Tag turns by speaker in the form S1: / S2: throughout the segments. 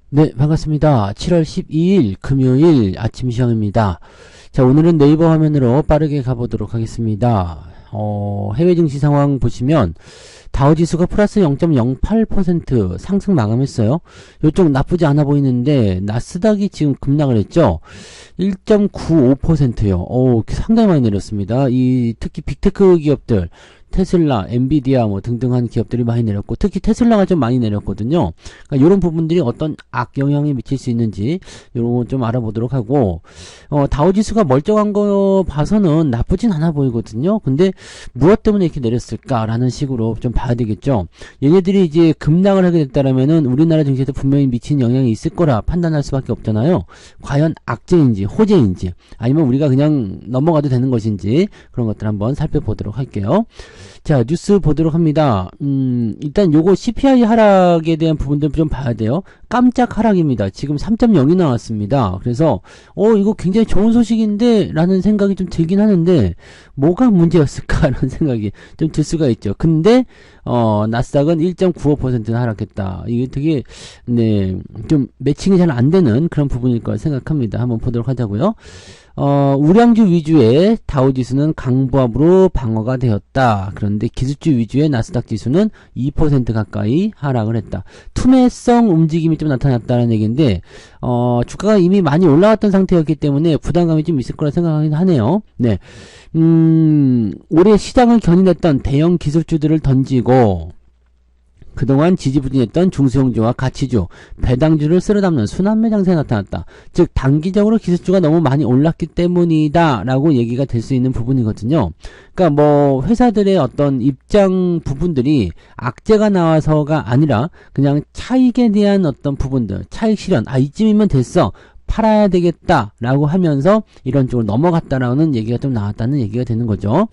S1: 네, 반갑습니다. 7월 12일 금요일 아침 시황입니다. 자, 오늘은 네이버 화면으로 빠르게 가보도록 하겠습니다. 해외 증시 상황 보시면 다우지수가 플러스 0.08% 상승 마감했어요. 요쪽 나쁘지 않아 보이는데 나스닥이 지금 급락을 했죠. 1.95%요. 상당히 많이 내렸습니다. 특히 빅테크 기업들 테슬라, 엔비디아 뭐 등등한 기업들이 많이 내렸고 특히 테슬라가 좀 많이 내렸거든요. 그러니까 이런 부분들이 어떤 악영향이 미칠 수 있는지 이런 거 좀 알아보도록 하고 다우지수가 멀쩡한 거 봐서는 나쁘진 않아 보이거든요. 근데 무엇 때문에 이렇게 내렸을까라는 식으로 좀 봐야 되겠죠. 얘네들이 이제 급락을 하게 됐다라면은 우리나라 증시에도 분명히 미친 영향이 있을 거라 판단할 수밖에 없잖아요. 과연 악재인지 호재인지 아니면 우리가 그냥 넘어가도 되는 것인지 그런 것들 한번 살펴보도록 할게요. 자, 뉴스 보도록 합니다. 일단 요거 CPI 하락에 대한 부분들 좀 봐야 돼요. 깜짝 하락입니다. 지금 3.0이 나왔습니다. 그래서 이거 굉장히 좋은 소식인데 라는 생각이 좀 들긴 하는데 뭐가 문제였을까라는 생각이 좀 들 수가 있죠. 근데 나스닥은 1.95% 하락했다. 이게 되게 좀 매칭이 잘 안 되는 그런 부분일 거라 생각합니다. 한번 보도록 하자고요. 우량주 위주의 다우지수는 강보합으로 방어가 되었다. 그런데 기술주 위주의 나스닥 지수는 2% 가까이 하락을 했다. 투매성 움직임이 좀 나타났다는 얘기인데 주가가 이미 많이 올라왔던 상태였기 때문에 부담감이 좀 있을 거라 생각하긴 하네요. 네. 올해 시장을 견인했던 대형 기술주들을 던지고 그동안 지지부진했던 중소형주와 가치주, 배당주를 쓸어담는 순환매 장세가 나타났다. 즉 단기적으로 기술주가 너무 많이 올랐기 때문이다 라고 얘기가 될 수 있는 부분이거든요. 그러니까 뭐 회사들의 어떤 입장 부분들이 악재가 나와서가 아니라 그냥 차익에 대한 어떤 부분들, 차익 실현, 이쯤이면 됐어, 팔아야 되겠다 라고 하면서 이런 쪽으로 넘어갔다라는 얘기가 좀 나왔다는 얘기가 되는 거죠.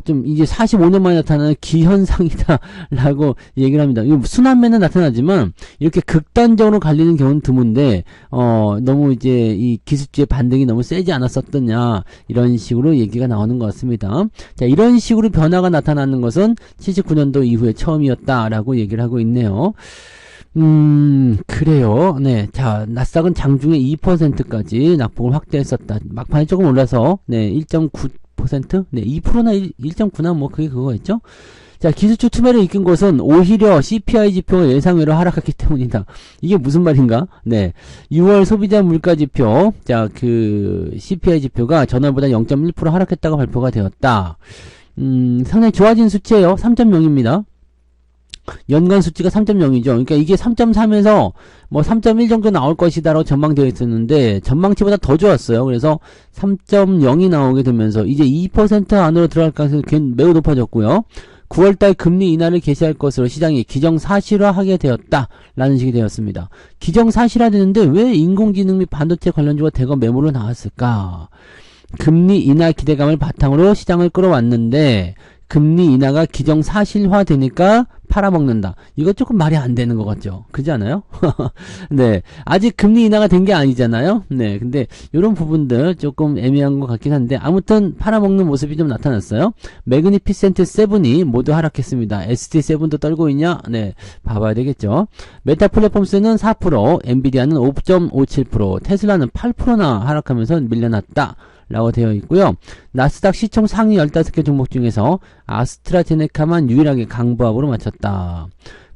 S1: 좀 이제 45년 만에 나타나는 기현상이다 라고 얘기를 합니다. 순환매는 나타나지만 이렇게 극단적으로 갈리는 경우는 드문데 너무 이제 이 기술주의 반등이 너무 세지 않았었더냐 이런 식으로 얘기가 나오는 것 같습니다. 자, 이런 식으로 변화가 나타나는 것은 79년도 이후에 처음이었다라고 얘기를 하고 있네요. 그래요. 네. 자, 나스닥은 장중에 2%까지 낙폭을 확대했었다. 막판에 조금 올라서, 1.9%? 네, 2%나 1.9나 뭐 그게 그거였죠? 자, 기술주 투매를 이끈 것은 오히려 CPI 지표가 예상외로 하락했기 때문이다. 이게 무슨 말인가? 네. 6월 소비자 물가 지표, 자, CPI 지표가 전월보다 0.1% 하락했다고 발표가 되었다. 상당히 좋아진 수치예요. 3.0입니다. 연간 수치가 3.0이죠. 그러니까 이게 3.3에서 뭐 3.1 정도 나올 것이다라고 전망되어 있었는데 전망치보다 더 좋았어요. 그래서 3.0이 나오게 되면서 이제 2% 안으로 들어갈 가능성이 매우 높아졌고요. 9월달 금리 인하를 개시할 것으로 시장이 기정사실화하게 되었다라는 식이 되었습니다. 기정사실화되는데 왜 인공지능 및 반도체 관련주가 대거 매물로 나왔을까? 금리 인하 기대감을 바탕으로 시장을 끌어왔는데 금리 인하가 기정사실화 되니까 팔아먹는다. 이거 조금 말이 안 되는 것 같죠? 그렇지 않아요? 네. 아직 금리 인하가 된 게 아니잖아요? 네. 근데 이런 부분들 조금 애매한 것 같긴 한데 아무튼 팔아먹는 모습이 좀 나타났어요. 매그니피센트 7이 모두 하락했습니다. ST7도 떨고 있냐? 네. 봐봐야 되겠죠? 메타 플랫폼스는 4%, 엔비디아는 5.57%, 테슬라는 8%나 하락하면서 밀려났다. 라고 되어 있고요. 나스닥 시총 상위 15개 종목 중에서 아스트라제네카만 유일하게 강보합으로 마쳤다.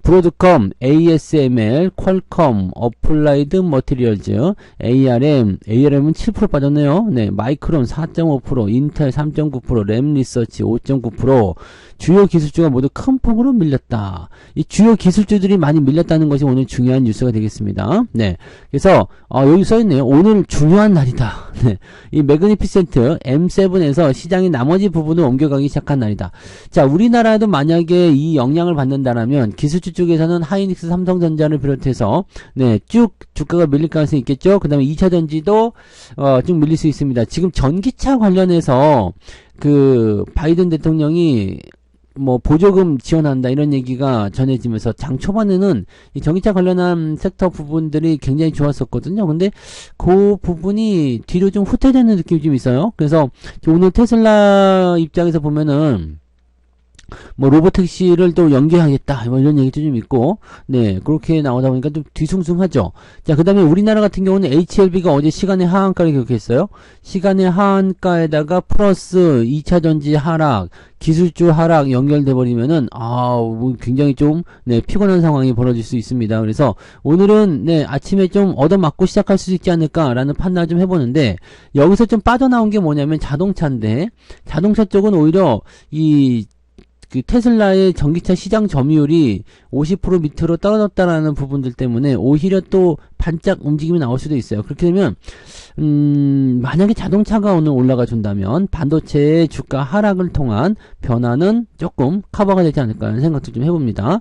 S1: 브로드컴, ASML, 퀄컴, 어플라이드 머티리얼즈, ARM은 7% 빠졌네요. 네, 마이크론 4.5%, 인텔 3.9%, 램리서치 5.9%, 주요 기술주가 모두 큰 폭으로 밀렸다. 이 주요 기술주들이 많이 밀렸다는 것이 오늘 중요한 뉴스가 되겠습니다. 네, 그래서 여기 써있네요. 오늘 중요한 날이다. 네, 이 매그니피센트 M7에서 시장이 나머지 부분을 옮겨가기 시작한 날이다. 자, 우리나라도 만약에 이 영향을 받는다라면 기술주 쪽에서는 하이닉스, 삼성전자를 비롯해서 쭉 주가가 밀릴 가능성이 있겠죠. 그 다음에 2차전지도 좀 밀릴 수 있습니다. 지금 전기차 관련해서 바이든 대통령이 뭐 보조금 지원한다 이런 얘기가 전해지면서 장 초반에는 이 전기차 관련한 섹터 부분들이 굉장히 좋았었거든요. 근데 그 부분이 뒤로 좀 후퇴되는 느낌이 좀 있어요. 그래서 오늘 테슬라 입장에서 보면은 뭐 로보택시를 또 연계하겠다 뭐 이런 얘기도 좀 있고, 네, 그렇게 나오다 보니까 좀 뒤숭숭하죠. 자, 그 다음에 우리나라 같은 경우는 HLB가 어제 시간의 하한가를 기록했어요. 시간의 하한가에다가 플러스 2차전지 하락, 기술주 하락 연결돼 버리면은 뭐 굉장히 좀 네, 피곤한 상황이 벌어질 수 있습니다. 그래서 오늘은 네, 아침에 좀 얻어맞고 시작할 수 있지 않을까라는 판단을 좀 해보는데, 여기서 좀 빠져나온 게 뭐냐면 자동차인데, 자동차 쪽은 오히려 그 테슬라의 전기차 시장 점유율이 50% 밑으로 떨어졌다라는 부분들 때문에 오히려 또 반짝 움직임이 나올 수도 있어요. 그렇게 되면 만약에 자동차가 오늘 올라가 준다면 반도체의 주가 하락을 통한 변화는 조금 커버가 되지 않을까 하는 생각도 좀 해봅니다.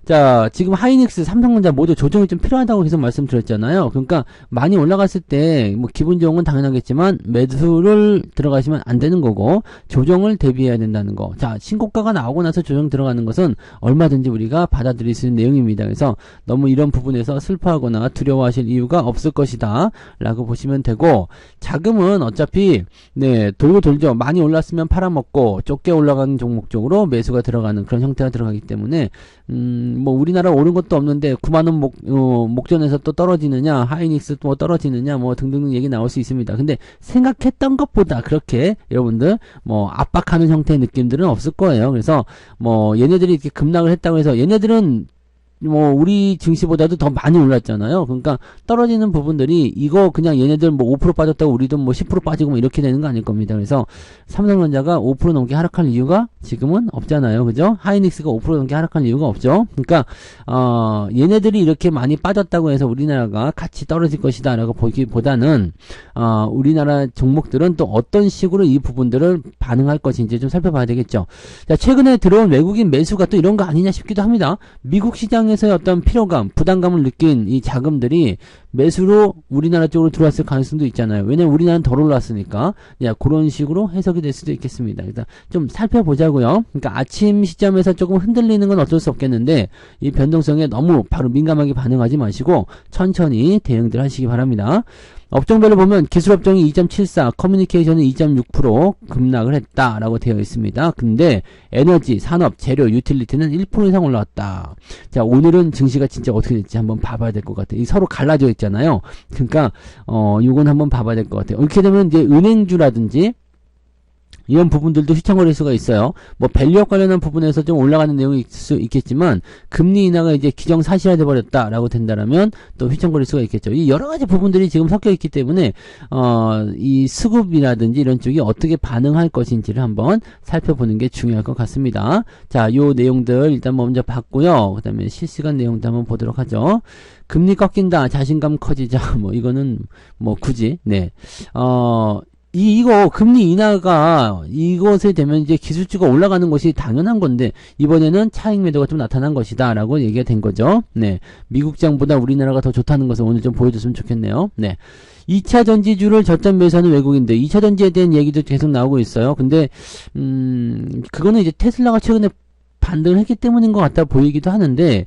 S1: 자, 지금 하이닉스, 삼성전자 모두 조정이 좀 필요하다고 계속 말씀드렸잖아요. 그러니까 많이 올라갔을 때 뭐 기분 좋은 건 당연하겠지만 매수를 들어가시면 안 되는 거고, 조정을 대비해야 된다는 거. 자, 신고가가 나오고 나서 조정 들어가는 것은 얼마든지 우리가 받아들일 수 있는 내용입니다. 그래서 너무 이런 부분에서 슬퍼하거나 두려워하실 이유가 없을 것이다 라고 보시면 되고, 자금은 어차피 네, 돌고 돌죠. 많이 올랐으면 팔아먹고 좁게 올라가는 종목 쪽으로 매수가 들어가는 그런 형태가 들어가기 때문에 뭐 우리나라 오른 것도 없는데 9만원 목전에서 또 떨어지느냐, 하이닉스 또 떨어지느냐 뭐 등등 얘기 나올 수 있습니다. 근데 생각했던 것보다 그렇게 여러분들 뭐 압박하는 형태의 느낌들은 없을 거예요. 그래서 뭐 얘네들이 이렇게 급락을 했다고 해서, 얘네들은 뭐 우리 증시보다도 더 많이 올랐잖아요. 그러니까 떨어지는 부분들이 이거 그냥 얘네들 뭐 5% 빠졌다고 우리도 뭐 10% 빠지고 뭐 이렇게 되는 거 아닐 겁니다. 그래서 삼성전자가 5% 넘게 하락할 이유가 지금은 없잖아요. 그죠? 하이닉스가 5% 넘게 하락할 이유가 없죠. 그러니까 얘네들이 이렇게 많이 빠졌다고 해서 우리나라가 같이 떨어질 것이다 라고 보기보다는 우리나라 종목들은 또 어떤 식으로 이 부분들을 반응할 것인지 좀 살펴봐야 되겠죠. 자, 최근에 들어온 외국인 매수가 또 이런 거 아니냐 싶기도 합니다. 미국 시장에서의 어떤 피로감, 부담감을 느낀 이 자금들이 매수로 우리나라 쪽으로 들어왔을 가능성도 있잖아요. 왜냐면 우리나라는 덜 올랐으니까. 야, 그런 식으로 해석이 될 수도 있겠습니다. 일단 좀 살펴보자고요. 그러니까 아침 시점에서 조금 흔들리는 건 어쩔 수 없겠는데, 이 변동성에 너무 바로 민감하게 반응하지 마시고 천천히 대응들 하시기 바랍니다. 업종별로 보면 기술업종이 2.74, 커뮤니케이션은 2.6% 급락을 했다라고 되어 있습니다. 근데 에너지, 산업, 재료, 유틸리티는 1% 이상 올라왔다. 자, 오늘은 증시가 진짜 어떻게 될지 한번 봐봐야 될 것 같아요. 이 서로 갈라져 있잖아요. 그러니까 요건 한번 봐봐야 될 것 같아요. 이렇게 되면 이제 은행주라든지 이런 부분들도 휘청거릴 수가 있어요. 뭐 밸류업 관련한 부분에서 좀 올라가는 내용이 있을 수 있겠지만, 금리 인하가 이제 기정사실화돼 버렸다라고 된다라면 또 휘청거릴 수가 있겠죠. 이 여러 가지 부분들이 지금 섞여 있기 때문에 이 수급이라든지 이런 쪽이 어떻게 반응할 것인지를 한번 살펴보는 게 중요할 것 같습니다. 자, 요 내용들 일단 먼저 봤고요. 그다음에 실시간 내용도 한번 보도록 하죠. 금리 꺾인다, 자신감 커지자. 뭐 이거는 뭐 굳이 이거 금리 인하가 이것에 되면 이제 기술주가 올라가는 것이 당연한 건데, 이번에는 차익 매도가 좀 나타난 것이다 라고 얘기가 된 거죠. 네, 미국장보다 우리나라가 더 좋다는 것을 오늘 좀 보여줬으면 좋겠네요. 네, 2차 전지주를 저점 매수하는 외국인들, 2차 전지에 대한 얘기도 계속 나오고 있어요. 근데 그거는 이제 테슬라가 최근에 반등을 했기 때문인 것 같아 보이기도 하는데,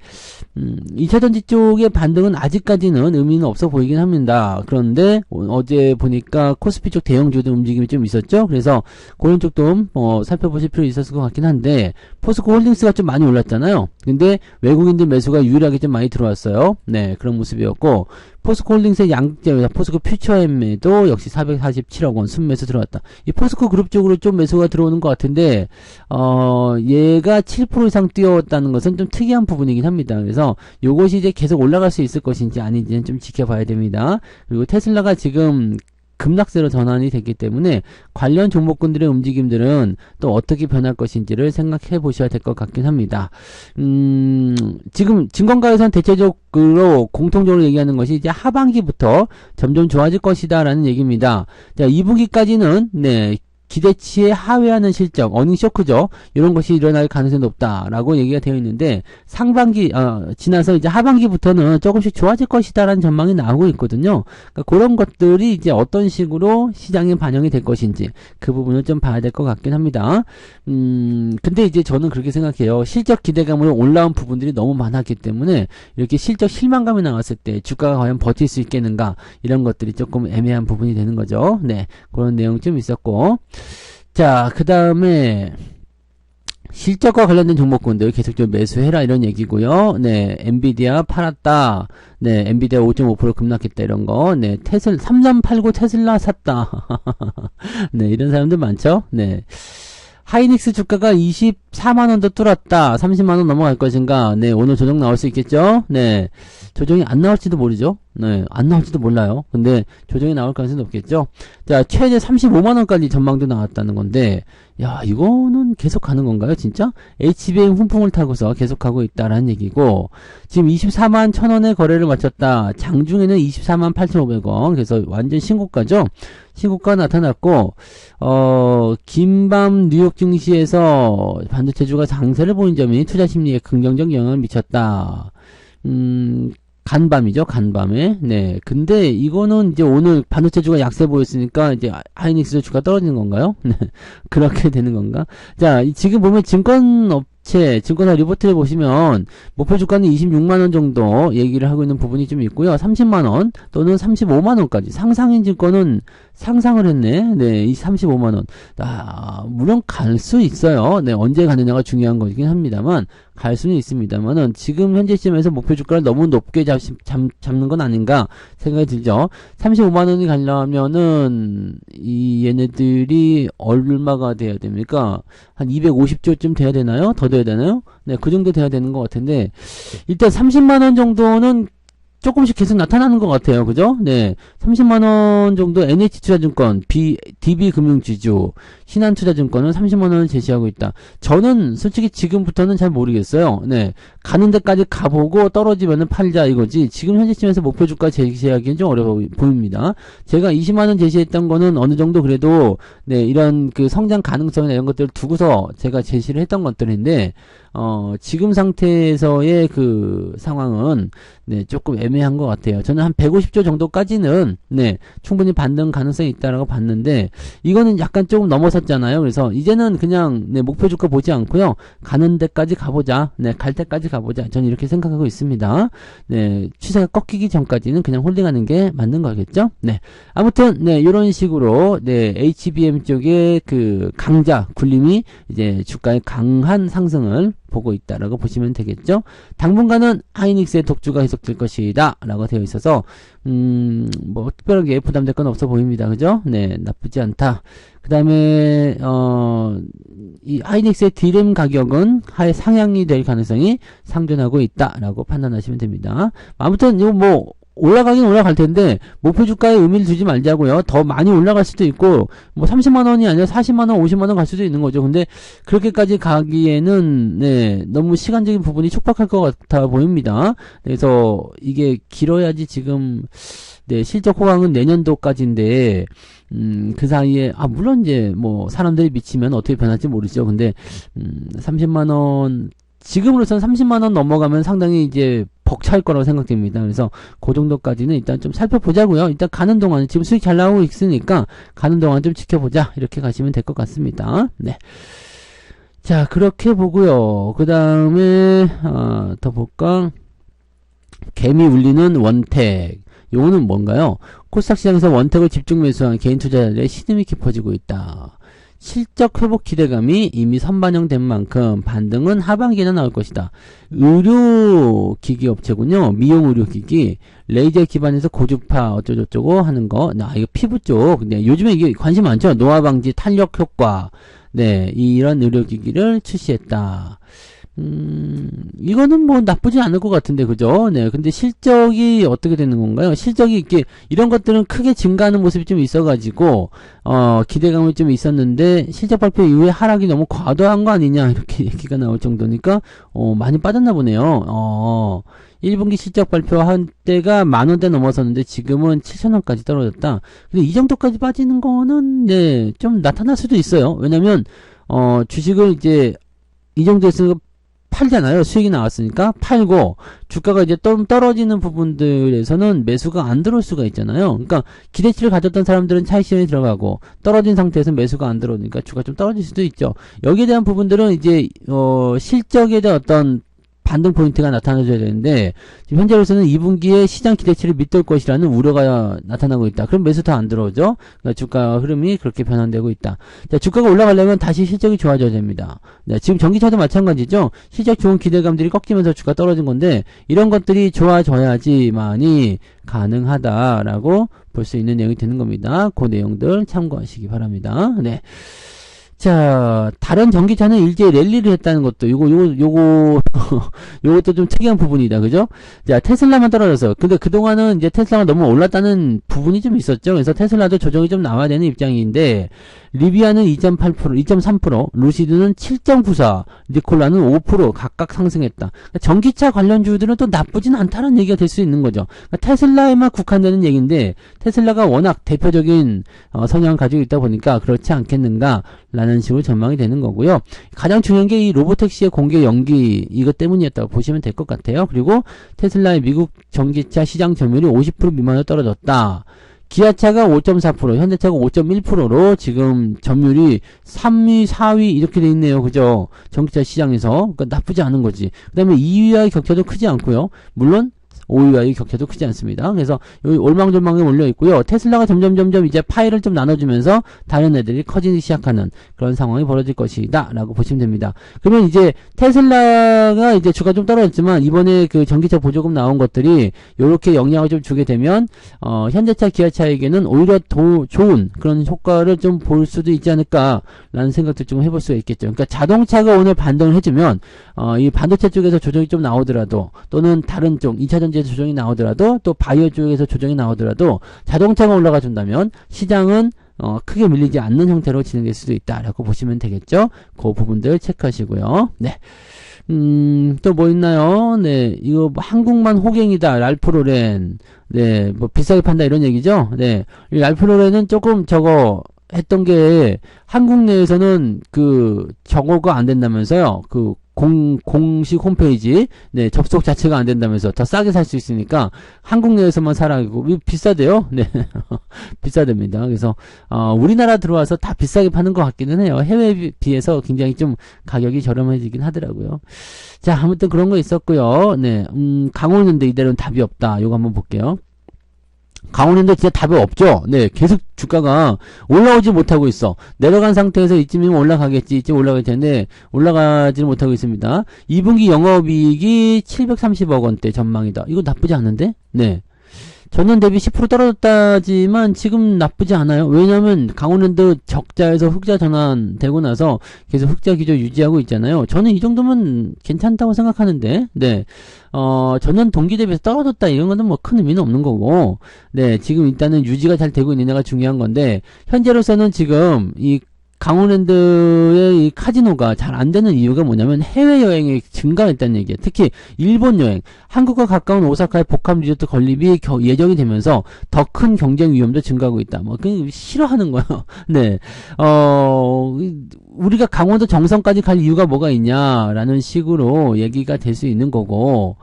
S1: 2차 전지 쪽의 반등은 아직까지는 의미는 없어 보이긴 합니다. 그런데 어제 보니까 코스피 쪽 대형주도 움직임이 좀 있었죠. 그래서 그런 쪽도 살펴보실 필요 있었을 것 같긴 한데, 포스코 홀딩스가 좀 많이 올랐잖아요. 근데 외국인들 매수가 유일하게 좀 많이 들어왔어요. 네, 그런 모습이었고, 포스코 홀딩스의 포스코 퓨처엠에도 역시 447억 원 순매수 들어왔다. 이 포스코 그룹 쪽으로 좀 매수가 들어오는 것 같은데, 얘가 7% 이상 뛰어왔다는 것은 좀 특이한 부분이긴 합니다. 그래서 요것이 이제 계속 올라갈 수 있을 것인지 아닌지는 좀 지켜봐야 됩니다. 그리고 테슬라가 지금 급락세로 전환이 됐기 때문에 관련 종목군들의 움직임들은 또 어떻게 변할 것인지를 생각해 보셔야 될 것 같긴 합니다. 지금 증권가에서는 대체적으로 공통적으로 얘기하는 것이 이제 하반기부터 점점 좋아질 것이다 라는 얘기입니다. 자, 2분기까지는 네, 기대치에 하회하는 실적, 어닝 쇼크죠. 이런 것이 일어날 가능성이 높다라고 얘기가 되어 있는데, 상반기 지나서 이제 하반기부터는 조금씩 좋아질 것이다라는 전망이 나오고 있거든요. 그러니까 그런 것들이 이제 어떤 식으로 시장에 반영이 될 것인지 그 부분을 좀 봐야 될 것 같긴 합니다. 근데 이제 저는 그렇게 생각해요. 실적 기대감으로 올라온 부분들이 너무 많았기 때문에 이렇게 실적 실망감이 나왔을 때 주가가 과연 버틸 수 있겠는가, 이런 것들이 조금 애매한 부분이 되는 거죠. 네, 그런 내용 좀 있었고, 자, 그 다음에 실적과 관련된 종목군들 계속 좀 매수해라 이런 얘기고요. 네, 엔비디아 팔았다. 네, 엔비디아 5.5% 급락했다 이런 거. 네, 삼삼 팔고 테슬라 샀다. 네, 이런 사람들 많죠. 네. 하이닉스 주가가 24만원도 뚫었다. 30만원 넘어갈 것인가. 네, 오늘 조정 나올 수 있겠죠? 네, 조정이 안 나올지도 모르죠? 네, 안 나올지도 몰라요. 근데 조정이 나올 가능성이 높겠죠? 자, 최대 35만원까지 전망도 나왔다는 건데, 야, 이거는 계속 가는 건가요, 진짜? HBM 훈풍을 타고서 계속 가고 있다라는 얘기고, 지금 24만 1,000원에 거래를 마쳤다. 장중에는 24만 8,500원. 그래서 완전 신고가죠? 신고가 나타났고, 긴밤 뉴욕 증시에서 반도체주가 강세를 보인 점이 투자 심리에 긍정적 영향을 미쳤다. 간밤이죠, 간밤에. 네. 근데 이거는 이제 오늘 반도체주가 약세 보였으니까 이제 하이닉스 주가 떨어지는 건가요? 네. 그렇게 되는 건가? 자, 지금 보면 증권사 리포트를 보시면 목표 주가는 26만원 정도 얘기를 하고 있는 부분이 좀 있고요. 30만원 또는 35만원까지 상상인 증권은 상상을 했네. 네, 이 35만원. 물론 갈 수 있어요. 네, 언제 가느냐가 중요한 거긴 합니다만 갈 수는 있습니다만은 지금 현재 시점에서 목표 주가를 너무 높게 잡는 건 아닌가 생각이 들죠. 35만원이 가려면은 얘네들이 얼마가 돼야 됩니까? 한 250조쯤 돼야 되나요? 더 돼야 되나요? 네, 그 정도 돼야 되는 것 같은데 일단 30만원 정도는 조금씩 계속 나타나는 것 같아요. 그죠? 네. 30만원 정도 NH투자증권, DB금융지주, 신한투자증권은 30만원을 제시하고 있다. 저는 솔직히 지금부터는 잘 모르겠어요. 네. 가는 데까지 가보고 떨어지면은 팔자 이거지. 지금 현재 시점에서 목표 주가 제시하기는 좀 어려워 보입니다. 제가 20만원 제시했던 거는 어느 정도 그래도, 네, 이런 그 성장 가능성이나 이런 것들을 두고서 제가 제시를 했던 것들인데, 지금 상태에서의 그 상황은, 네, 조금 애매한 것 같아요. 저는 한 150조 정도까지는, 네, 충분히 반등 가능성이 있다라고 봤는데, 이거는 약간 조금 넘어섰잖아요. 그래서 이제는 그냥, 네, 목표 주가 보지 않고요. 가는 데까지 가보자. 네, 갈 때까지 가보자. 저는 이렇게 생각하고 있습니다. 네, 추세가 꺾이기 전까지는 그냥 홀딩하는 게 맞는 거겠죠? 네. 아무튼, 네, 이런 식으로, 네, HBM 쪽의 그 강자, 굴림이 이제 주가의 강한 상승을 보고 있다라고 보시면 되겠죠. 당분간은 하이닉스의 독주가 계속될 것이다 라고 되어 있어서 뭐 특별하게 부담될 건 없어 보입니다. 그죠? 네, 나쁘지 않다. 그 다음에 이 하이닉스의 디램 가격은 상향이 될 가능성이 상존하고 있다라고 판단하시면 됩니다. 아무튼 이거 뭐 올라가긴 올라갈 텐데 목표 주가에 의미를 두지 말자고요. 더 많이 올라갈 수도 있고 뭐 30만원이 아니라 40만원 50만원 갈 수도 있는 거죠. 근데 그렇게까지 가기에는 네, 너무 시간적인 부분이 촉박할 것 같아 보입니다. 그래서 이게 길어야지 지금 네, 실적 호강은 내년도까지인데 그 사이에 물론 이제 뭐 사람들이 미치면 어떻게 변할지 모르죠. 근데 30만원 지금으로선 30만원 넘어가면 상당히 이제 벅찰 거라고 생각됩니다. 그래서 그 정도까지는 일단 좀 살펴보자고요. 일단 가는 동안 지금 수익 잘 나오고 있으니까 가는 동안 좀 지켜보자. 이렇게 가시면 될 것 같습니다. 네. 자, 그렇게 보고요. 그 다음에 더 볼까? 개미 울리는 원택. 요거는 뭔가요? 코스닥 시장에서 원택을 집중 매수한 개인 투자자들의 신음이 깊어지고 있다. 실적 회복 기대감이 이미 선반영된 만큼 반등은 하반기에나 나올 것이다. 의료기기 업체군요. 미용 의료기기. 레이저 기반에서 고주파 어쩌고저쩌고 하는 거. 이거 피부 쪽. 네, 요즘에 이게 관심 많죠. 노화 방지 탄력 효과. 네, 이런 의료기기를 출시했다. 이거는 뭐 나쁘지 않을 것 같은데, 그죠? 네, 근데 실적이 어떻게 되는 건가요? 실적이 이렇게, 이런 것들은 크게 증가하는 모습이 좀 있어가지고, 기대감이 좀 있었는데, 실적 발표 이후에 하락이 너무 과도한 거 아니냐, 이렇게 얘기가 나올 정도니까, 많이 빠졌나 보네요. 1분기 실적 발표한 때가 10,000원대 넘어섰는데, 지금은 7,000원까지 떨어졌다. 근데 이 정도까지 빠지는 거는, 네, 좀 나타날 수도 있어요. 왜냐면, 주식을 이제, 이 정도 했으니까, 팔잖아요. 수익이 나왔으니까 팔고 주가가 이제 좀 떨어지는 부분들에서는 매수가 안 들어올 수가 있잖아요. 그러니까 기대치를 가졌던 사람들은 차익 실현이 들어가고 떨어진 상태에서 매수가 안 들어오니까 주가 좀 떨어질 수도 있죠. 여기에 대한 부분들은 이제 실적에 대한 어떤 반등 포인트가 나타나줘야 되는데 지금 현재로서는 2분기에 시장 기대치를 밑돌 것이라는 우려가 나타나고 있다. 그럼 매수 더 안 들어오죠. 그러니까 주가 흐름이 그렇게 변환되고 있다. 자, 주가가 올라가려면 다시 실적이 좋아져야 됩니다. 네, 지금 전기차도 마찬가지죠. 실적 좋은 기대감들이 꺾이면서 주가 떨어진 건데 이런 것들이 좋아져야지만이 가능하다라고 볼 수 있는 내용이 되는 겁니다. 그 내용들 참고하시기 바랍니다. 네. 자, 다른 전기차는 일제히 랠리를 했다는 것도, 요것도 좀 특이한 부분이다. 그죠? 자, 테슬라만 떨어져서. 근데 그동안은 이제 테슬라가 너무 올랐다는 부분이 좀 있었죠. 그래서 테슬라도 조정이 좀 나와야 되는 입장인데, 리비아는 2.8%, 2.3%, 루시드는 7.94%, 니콜라는 5% 각각 상승했다. 그러니까 전기차 관련주들은 또 나쁘진 않다는 얘기가 될 수 있는 거죠. 그러니까 테슬라에만 국한되는 얘기인데, 테슬라가 워낙 대표적인 성향을 가지고 있다 보니까 그렇지 않겠는가? 라는 식으로 전망이 되는 거고요. 가장 중요한 게 이 로보택시의 공개 연기 이것 때문이었다고 보시면 될 것 같아요. 그리고 테슬라의 미국 전기차 시장 점유율이 50% 미만으로 떨어졌다. 기아차가 5.4%, 현대차가 5.1%로 지금 점유율이 3위, 4위 이렇게 돼 있네요. 그죠? 전기차 시장에서. 그러니까 나쁘지 않은 거지. 그 다음에 2위와의 격차도 크지 않고요. 물론 5위와의 격차도 크지 않습니다. 그래서 여기 올망졸망에 몰려 있고요. 테슬라가 점점 이제 파일을 좀 나눠주면서 다른 애들이 커지기 시작하는 그런 상황이 벌어질 것이다 라고 보시면 됩니다. 그러면 이제 테슬라가 이제 주가 좀 떨어졌지만 이번에 그 전기차 보조금 나온 것들이 요렇게 영향을 좀 주게 되면 현대차 기아차에게는 오히려 좋은 그런 효과를 좀 볼 수도 있지 않을까 라는 생각도 좀 해볼 수가 있겠죠. 그러니까 자동차가 오늘 반등을 해주면 이 반도체 쪽에서 조정이 좀 나오더라도 또는 다른 쪽 2차전지 조정이 나오더라도 또 바이오 쪽에서 조정이 나오더라도 자동차가 올라가 준다면 시장은 크게 밀리지 않는 형태로 진행될 수도 있다라고 보시면 되겠죠. 그 부분들 체크하시고요. 네. 또 뭐 있나요? 네. 이거 뭐 한국만 호갱이다. 랄프로렌. 네. 뭐 비싸게 판다 이런 얘기죠. 네. 이 랄프로렌은 조금 저거 했던 게 한국 내에서는 그 저거가 안 된다면서요. 그 공식 홈페이지, 네, 접속 자체가 안 된다면서 더 싸게 살 수 있으니까 한국 내에서만 사라고 비싸대요. 네, 비싸답니다. 그래서 우리나라 들어와서 다 비싸게 파는 것 같기는 해요. 해외에 비해서 굉장히 좀 가격이 저렴해지긴 하더라고요. 자, 아무튼 그런 거 있었고요. 네, 강원랜드 이대로는 답이 없다. 요거 한번 볼게요. 강원랜드 진짜 답이 없죠. 네, 계속 주가가 올라오지 못하고 있어. 내려간 상태에서 이쯤이면 올라가겠지. 이쯤 올라갈 텐데 올라가지는 못하고 있습니다. 2분기 영업이익이 730억 원대 전망이다. 이거 나쁘지 않은데? 네. 전년 대비 10% 떨어졌다지만 지금 나쁘지 않아요. 왜냐면 강원랜드 적자에서 흑자 전환되고 나서 계속 흑자 기조 유지하고 있잖아요. 저는 이 정도면 괜찮다고 생각하는데, 네. 전년 동기 대비해서 떨어졌다 이런 거는 뭐 큰 의미는 없는 거고, 네. 지금 일단은 유지가 잘 되고 있느냐가 중요한 건데, 현재로서는 지금 이 강원랜드의 이 카지노가 잘 안 되는 이유가 뭐냐면 해외여행이 증가했다는 얘기예요. 특히 일본 여행, 한국과 가까운 오사카의 복합 리조트 건립이 예정이 되면서 더 큰 경쟁 위험도 증가하고 있다. 뭐 그 싫어하는 거예요. 네, 우리가 강원도 정선까지 갈 이유가 뭐가 있냐라는 식으로 얘기가 될 수 있는 거고.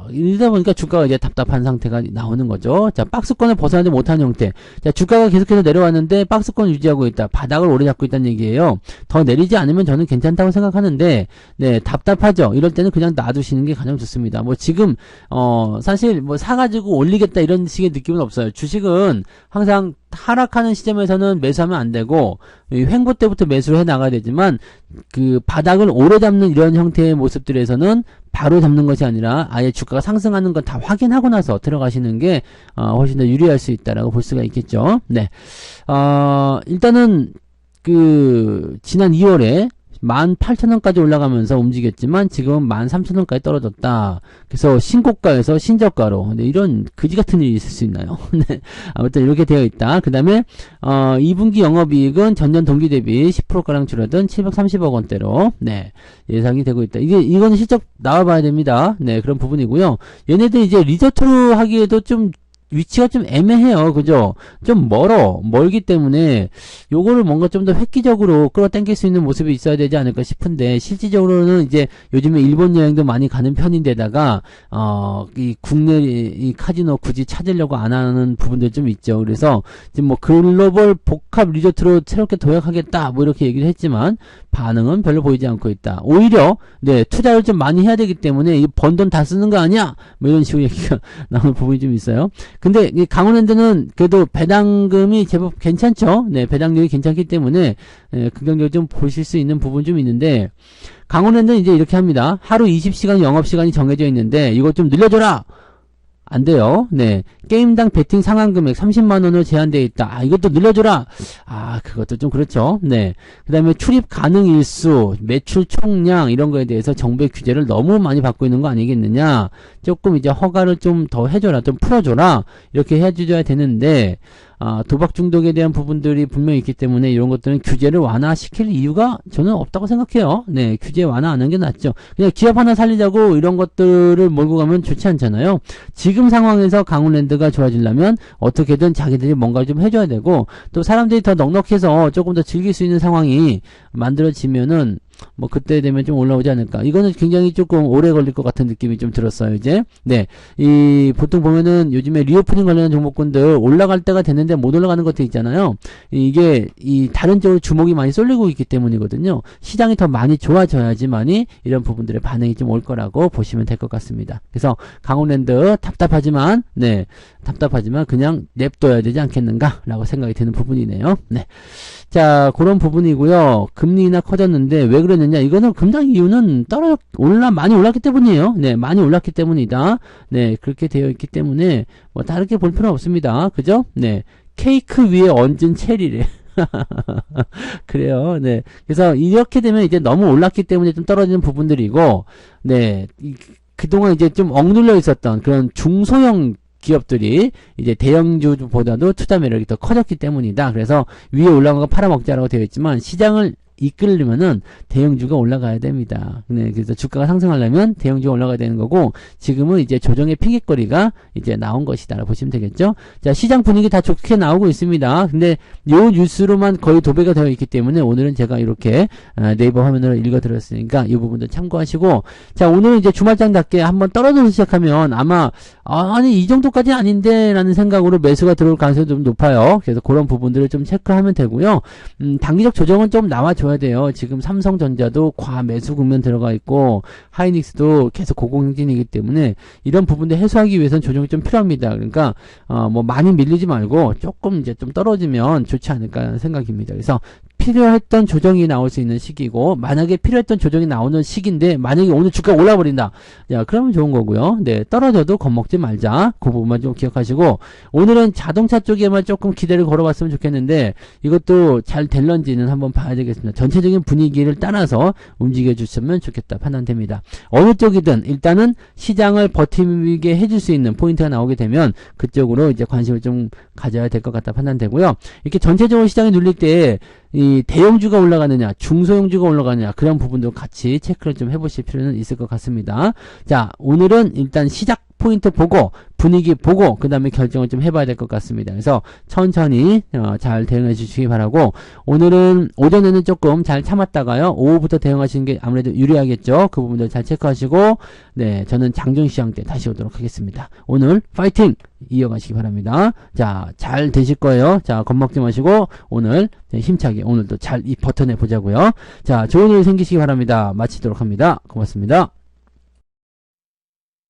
S1: 이러다 보니까 주가가 이제 답답한 상태가 나오는 거죠. 자, 박스권을 벗어나지 못한 형태. 자, 주가가 계속해서 내려왔는데 박스권 유지하고 있다. 바닥을 오래 잡고 있다는 얘기예요. 더 내리지 않으면 저는 괜찮다고 생각하는데, 네, 답답하죠. 이럴 때는 그냥 놔두시는 게 가장 좋습니다. 뭐 지금, 사실 뭐 사가지고 올리겠다 이런 식의 느낌은 없어요. 주식은 항상 하락하는 시점에서는 매수하면 안 되고, 횡보 때부터 매수를 해 나가야 되지만, 그 바닥을 오래 잡는 이런 형태의 모습들에서는 바로 잡는 것이 아니라 아예 주가가 상승하는 걸 다 확인하고 나서 들어가시는 게 훨씬 더 유리할 수 있다라고 볼 수가 있겠죠. 네. 일단은 그 지난 2월에 18,000원까지 올라가면서 움직였지만 지금은 13,000원까지 떨어졌다. 그래서 신고가에서 신저가로. 네, 이런 그지 같은 일이 있을 수 있나요? 네. 아무튼 이렇게 되어 있다. 그 다음에 2분기 영업이익은 전년 동기 대비 10%가량 줄어든 730억 원대로 네, 예상이 되고 있다. 이거는 실적 나와봐야 됩니다. 네, 그런 부분이고요. 얘네들 이제 리조트로 하기에도 좀 위치가 좀 애매해요. 그죠? 좀 멀기 때문에 요거를 뭔가 좀 더 획기적으로 끌어당길 수 있는 모습이 있어야 되지 않을까 싶은데, 실질적으로는 이제 요즘에 일본 여행도 많이 가는 편인데다가 이 국내 이 카지노 굳이 찾으려고 안 하는 부분들 좀 있죠. 그래서 지금 뭐 글로벌 복합 리조트로 새롭게 도약하겠다 뭐 이렇게 얘기를 했지만 반응은 별로 보이지 않고 있다. 오히려 네, 투자를 좀 많이 해야 되기 때문에 이 번 돈 다 쓰는 거 아니야? 뭐 이런 식으로 얘기가 나오는 부분이 좀 있어요. 근데 이 강원랜드는 그래도 배당금이 제법 괜찮죠. 네, 배당률이 괜찮기 때문에 긍정적으로 좀 보실 수 있는 부분 좀 있는데, 강원랜드는 이제 이렇게 합니다. 하루 20시간 영업시간이 정해져 있는데 이거 좀 늘려줘라. 안 돼요. 네. 게임당 베팅 상한 금액 30만원으로 제한되어 있다. 이것도 늘려줘라. 그것도 좀 그렇죠. 네. 그 다음에 출입 가능 일수, 매출 총량, 이런 거에 대해서 정부의 규제를 너무 많이 받고 있는 거 아니겠느냐. 조금 이제 허가를 좀 더 해줘라. 좀 풀어줘라. 이렇게 해줘야 되는데, 도박 중독에 대한 부분들이 분명히 있기 때문에 이런 것들은 규제를 완화시킬 이유가 저는 없다고 생각해요. 네, 규제 완화하는 게 낫죠. 그냥 기업 하나 살리자고 이런 것들을 몰고 가면 좋지 않잖아요. 지금 상황에서 강원랜드가 좋아지려면 어떻게든 자기들이 뭔가를 좀 해줘야 되고, 또 사람들이 더 넉넉해서 조금 더 즐길 수 있는 상황이 만들어지면은 뭐 그때 되면 좀 올라오지 않을까. 이거는 굉장히 조금 오래 걸릴 것 같은 느낌이 좀 들었어요. 이제 네, 이 보통 보면은 요즘에 리오프닝 관련한 종목군들 올라갈 때가 됐는데 못 올라가는 것도 있잖아요. 이게 이 다른 쪽으로 주목이 많이 쏠리고 있기 때문이거든요. 시장이 더 많이 좋아져야지만이 이런 부분들의 반응이 좀 올 거라고 보시면 될 것 같습니다. 그래서 강원랜드 답답하지만 그냥 냅둬야 되지 않겠는가라고 생각이 드는 부분이네요. 네. 자, 그런 부분이고요. 금리 인하 커졌는데 왜 그랬느냐? 이거는 급락 이유는 많이 올랐기 때문이에요. 네, 많이 올랐기 때문이다. 네, 그렇게 되어 있기 때문에 뭐 다르게 볼 필요는 없습니다. 그죠? 네, 케이크 위에 얹은 체리래. 그래요. 네, 그래서 이렇게 되면 이제 너무 올랐기 때문에 좀 떨어지는 부분들이고, 네, 그동안 이제 좀 억눌려 있었던 그런 중소형 기업들이 이제 대형주보다도 투자 매력이 더 커졌기 때문이다. 그래서 위에 올라간 거 팔아먹자라고 되어 있지만, 시장을 이끌려면은 대형주가 올라가야 됩니다. 네, 그래서 주가가 상승하려면 대형주가 올라가야 되는 거고, 지금은 이제 조정의 핑계거리가 이제 나온 것이다라고 보시면 되겠죠. 자, 시장 분위기 다 좋게 나오고 있습니다. 근데 요 뉴스로만 거의 도배가 되어 있기 때문에 오늘은 제가 이렇게 네이버 화면으로 읽어드렸으니까 이 부분도 참고하시고, 자, 오늘은 이제 주말장답게 한번 떨어져서 시작하면 아마 아니 이 정도까지 아닌데 라는 생각으로 매수가 들어올 가능성이 좀 높아요. 그래서 그런 부분들을 좀 체크하면 되고요. 단기적 조정은 좀 나와줘야 돼요. 지금 삼성전자도 과매수 국면 들어가 있고, 하이닉스도 계속 고공행진이기 때문에 이런 부분들 해소하기 위해서는 조정이 좀 필요합니다. 그러니까 뭐 많이 밀리지 말고 조금 이제 좀 떨어지면 좋지 않을까 하는 생각입니다. 그래서 필요했던 조정이 나올 수 있는 시기고, 만약에 필요했던 조정이 나오는 시기인데 만약에 오늘 주가 올라버린다, 야, 그러면 좋은 거고요. 네, 떨어져도 겁먹지 말자. 그 부분만 좀 기억하시고, 오늘은 자동차 쪽에만 조금 기대를 걸어봤으면 좋겠는데 이것도 잘 될런지는 한번 봐야 되겠습니다. 전체적인 분위기를 따라서 움직여 주시면 좋겠다 판단됩니다. 어느 쪽이든 일단은 시장을 버티게 해줄 수 있는 포인트가 나오게 되면 그쪽으로 이제 관심을 좀 가져야 될 것 같다 판단되고요. 이렇게 전체적으로 시장이 눌릴 때 이 대형주가 올라가느냐 중소형주가 올라가느냐, 그런 부분도 같이 체크를 좀 해보실 필요는 있을 것 같습니다. 자, 오늘은 일단 시작 포인트 보고 분위기 보고 그 다음에 결정을 좀 해봐야 될 것 같습니다. 그래서 천천히 잘 대응해 주시기 바라고, 오늘은 오전에는 조금 잘 참았다가요 오후부터 대응하시는 게 아무래도 유리하겠죠. 그 부분들 잘 체크하시고, 네, 저는 장중시장 때 다시 오도록 하겠습니다. 오늘 파이팅 이어가시기 바랍니다. 자, 잘 되실 거예요. 자, 겁먹지 마시고 오늘 힘차게 오늘도 잘 이 버텨내 보자고요. 자, 좋은 일 생기시기 바랍니다. 마치도록 합니다. 고맙습니다.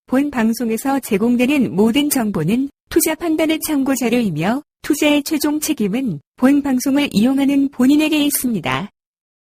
S2: 본 방송에서 제공되는 모든 정보는 투자 판단의 참고 자료이며 투자의 최종 책임은 본 방송을 이용하는 본인에게 있습니다.